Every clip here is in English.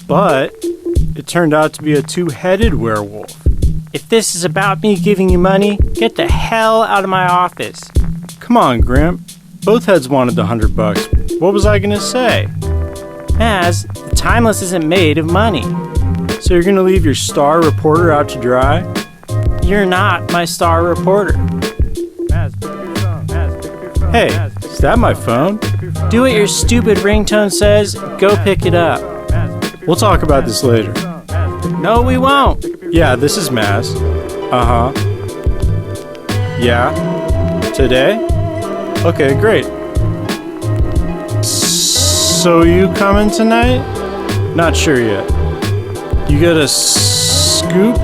But it turned out to be a two-headed werewolf. If this is about me giving you money, get the hell out of my office. Come on, Grimp. Both heads wanted the $100. What was I gonna say? Maz, the Timeless isn't made of money. So you're gonna leave your star reporter out to dry? You're not my star reporter. Maz, pick up your phone. Maz, pick up your phone. Hey, is that my phone? Do what your stupid ringtone says. Go pick it up. We'll talk about this later. No, we won't. Yeah, this is Maz. Uh-huh. Yeah? Today? Okay, great. So you coming tonight? Not sure yet. You got a scoop?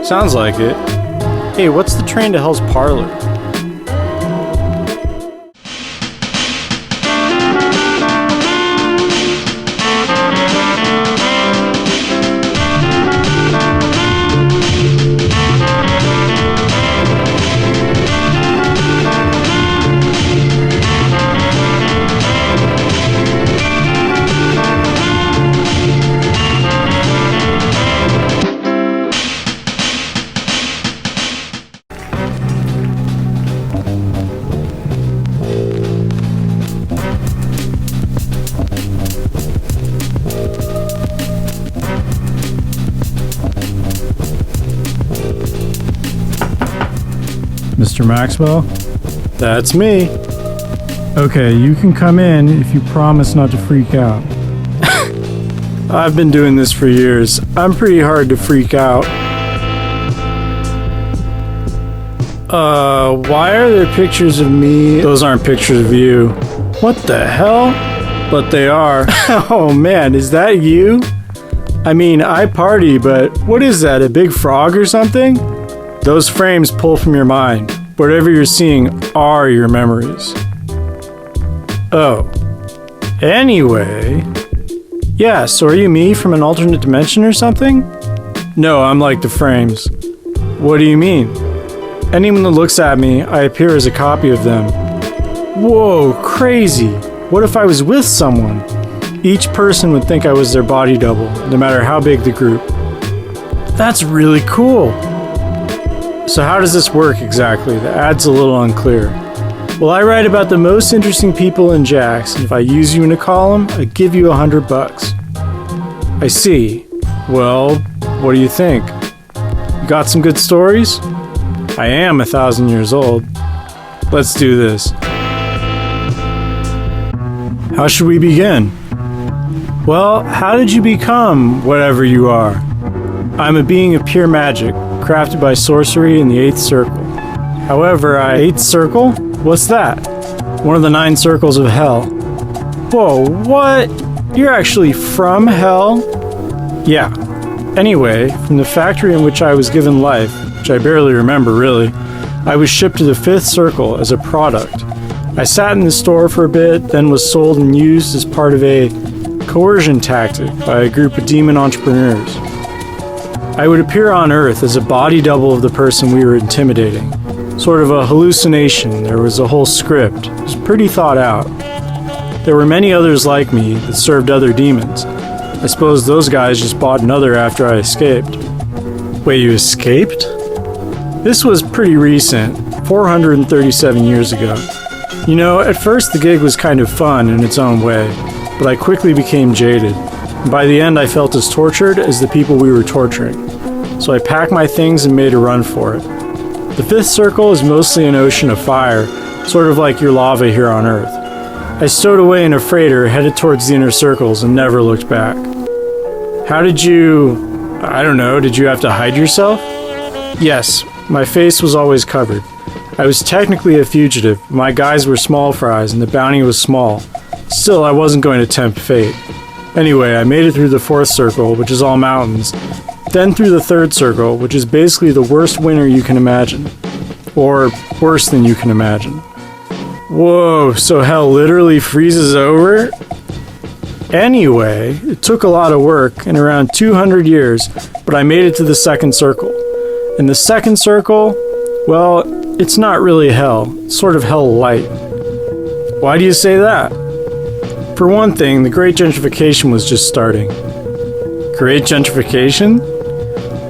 Sounds like it. Hey, what's the train to Hell's Parlor? Mr. Maxwell? That's me. Okay, you can come in if you promise not to freak out. I've been doing this for years. I'm pretty hard to freak out. Why are there pictures of me? Those aren't pictures of you. What the hell? But they are. Oh man, is that you? I mean, I party, but what is that, a big frog or something? Those frames pull from your mind. Whatever you're seeing are your memories. Oh. Anyway. Yeah, so are you me from an alternate dimension or something? No, I'm like the frames. What do you mean? Anyone that looks at me, I appear as a copy of them. Whoa, crazy. What if I was with someone? Each person would think I was their body double, no matter how big the group. That's really cool. So how does this work exactly? The ad's a little unclear. Well, I write about the most interesting people in Jax, and if I use you in a column, I give you $100. I see. Well, what do you think? You got some good stories? I am 1,000 years old. Let's do this. How should we begin? Well, how did you become whatever you are? I'm a being of pure magic, crafted by sorcery in the 8th circle. However, 8th circle? What's that? One of the 9 circles of hell. Whoa, what? You're actually from hell? Yeah. Anyway, from the factory in which I was given life, which I barely remember really, I was shipped to the 5th circle as a product. I sat in the store for a bit, then was sold and used as part of a coercion tactic by a group of demon entrepreneurs. I would appear on Earth as a body double of the person we were intimidating. Sort of a hallucination. There was a whole script. It was pretty thought out. There were many others like me that served other demons. I suppose those guys just bought another after I escaped. Wait, you escaped? This was pretty recent, 437 years ago. You know, at first the gig was kind of fun in its own way, but I quickly became jaded. By the end, I felt as tortured as the people we were torturing. So I packed my things and made a run for it. The 5th circle is mostly an ocean of fire, sort of like your lava here on Earth. I stowed away in a freighter, headed towards the inner circles, and never looked back. How did you... I don't know, did you have to hide yourself? Yes, my face was always covered. I was technically a fugitive, but my guys were small fries and the bounty was small. Still, I wasn't going to tempt fate. Anyway, I made it through the 4th circle, which is all mountains, then through the 3rd circle, which is basically the worst winter you can imagine. Or worse than you can imagine. Whoa, so hell literally freezes over? Anyway, it took a lot of work and around 200 years, but I made it to the 2nd circle. And the 2nd circle, well, it's not really hell, it's sort of hell light. Why do you say that? For one thing, the Great Gentrification was just starting. Great gentrification?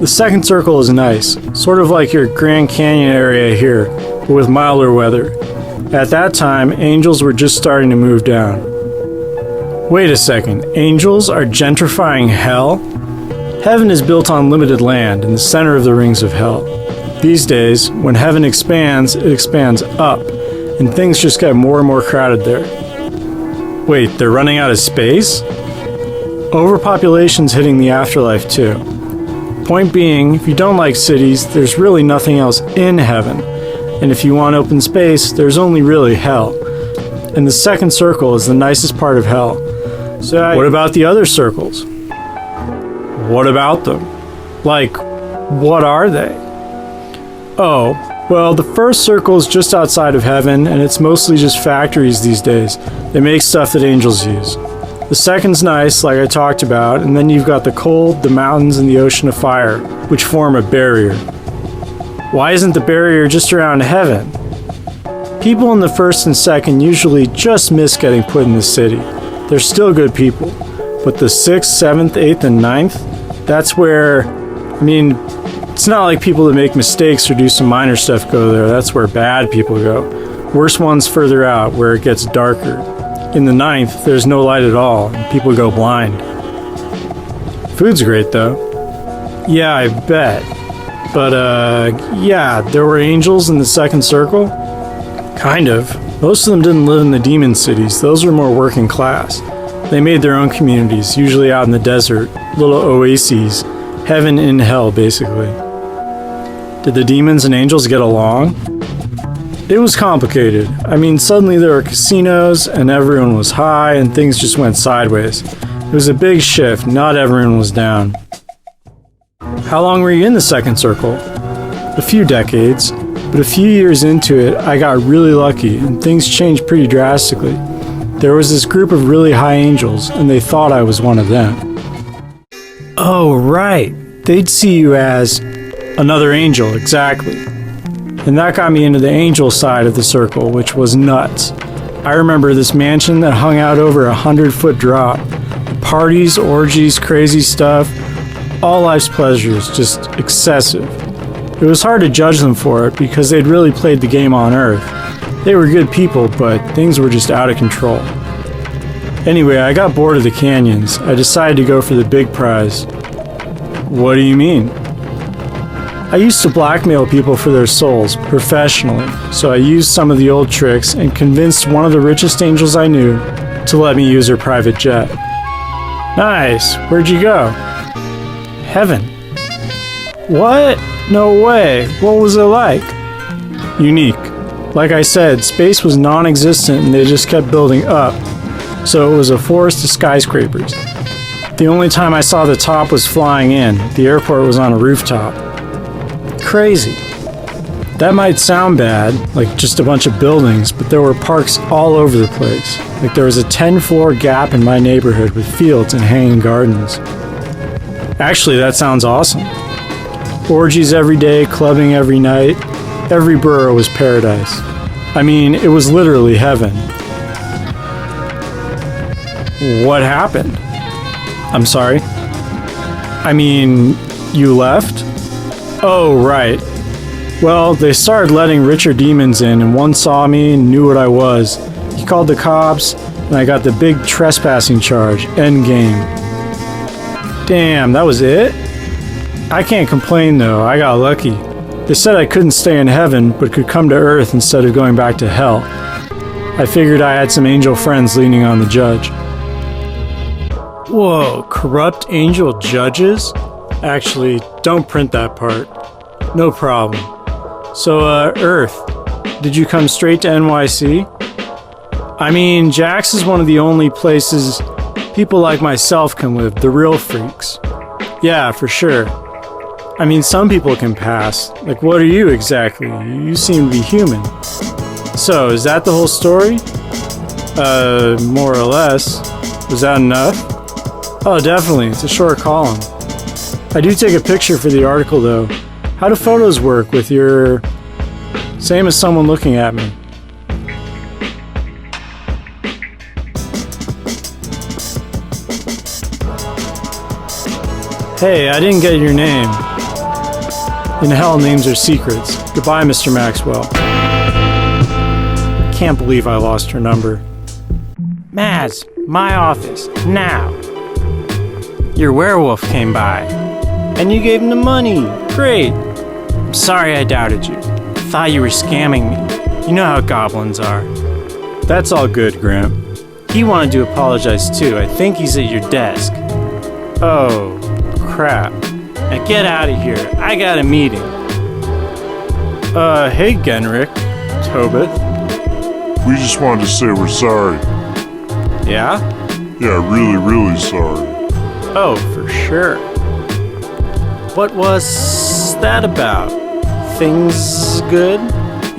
The second circle is nice, sort of like your Grand Canyon area here, but with milder weather. At that time, angels were just starting to move down. Wait a second, angels are gentrifying hell? Heaven is built on limited land in the center of the rings of hell. These days, when heaven expands, it expands up, and things just get more and more crowded there. Wait, they're running out of space? Overpopulation's hitting the afterlife too. Point being, if you don't like cities, there's really nothing else in heaven. And if you want open space, there's only really hell. And the second circle is the nicest part of hell. So what about the other circles? What about them? Like, what are they? Oh, well, the first circle is just outside of heaven, and it's mostly just factories these days. They make stuff that angels use. The second's nice, like I talked about, and then you've got the cold, the mountains, and the ocean of fire, which form a barrier. Why isn't the barrier just around heaven? People in the first and second usually just miss getting put in the city. They're still good people. But the 6th, 7th, 8th, and 9th, that's where, it's not like people that make mistakes or do some minor stuff go there. That's where bad people go. Worst ones further out, where it gets darker. In the 9th, there's no light at all, and people go blind. Food's great, though. Yeah, I bet. But, yeah, there were angels in the second circle? Kind of. Most of them didn't live in the demon cities. Those were more working class. They made their own communities, usually out in the desert, little oases, heaven in hell, basically. Did the demons and angels get along? It was complicated. Suddenly there were casinos, and everyone was high, and things just went sideways. It was a big shift, not everyone was down. How long were you in the second circle? A few decades, but a few years into it, I got really lucky, and things changed pretty drastically. There was this group of really high angels, and they thought I was one of them. Oh, right. They'd see you as another angel, exactly. And that got me into the angel side of the circle, which was nuts. I remember this mansion that hung out over 100-foot drop. Parties, orgies, crazy stuff. All life's pleasures, just excessive. It was hard to judge them for it because they'd really played the game on Earth. They were good people, but things were just out of control. Anyway, I got bored of the canyons. I decided to go for the big prize. What do you mean? I used to blackmail people for their souls, professionally, so I used some of the old tricks and convinced one of the richest angels I knew to let me use her private jet. Nice! Where'd you go? Heaven. What? No way. What was it like? Unique. Like I said, space was non-existent and they just kept building up. So it was a forest of skyscrapers. The only time I saw the top was flying in. The airport was on a rooftop. Crazy. That might sound bad, like just a bunch of buildings, but there were parks all over the place. Like there was a 10-floor gap in my neighborhood with fields and hanging gardens. Actually, that sounds awesome. Orgies every day, clubbing every night. Every borough was paradise. It was literally heaven. What happened? I'm sorry? You left? Oh, right. Well, they started letting richer demons in, and one saw me and knew what I was. He called the cops, and I got the big trespassing charge. Endgame. Damn, that was it? I can't complain though, I got lucky. They said I couldn't stay in heaven, but could come to earth instead of going back to hell. I figured I had some angel friends leaning on the judge. Whoa, corrupt angel judges? Actually, don't print that part. No problem. So, Earth, did you come straight to NYC? Jax is one of the only places people like myself can live, the real freaks. Yeah, for sure. Some people can pass. Like, what are you exactly? You seem to be human. So, is that the whole story? More or less. Was that enough? Oh, definitely. It's a short column. I do take a picture for the article, though. How do photos work with your... Same as someone looking at me. Hey, I didn't get your name. In hell, names are secrets. Goodbye, Mr. Maxwell. Can't believe I lost her number. Maz, my office, now. Your werewolf came by, and you gave him the money. Great. I'm sorry I doubted you. Thought you were scamming me. You know how goblins are. That's all good, Graham. He wanted to apologize too. I think he's at your desk. Oh, crap. Now get out of here. I got a meeting. Hey, Genrick. Tobit. We just wanted to say we're sorry. Yeah? Yeah, really sorry. Oh, for sure. What was that about? Things good?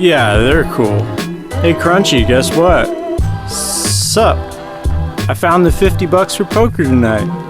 Yeah, they're cool. Hey, Crunchy, guess what? Sup? I found the $50 for poker tonight.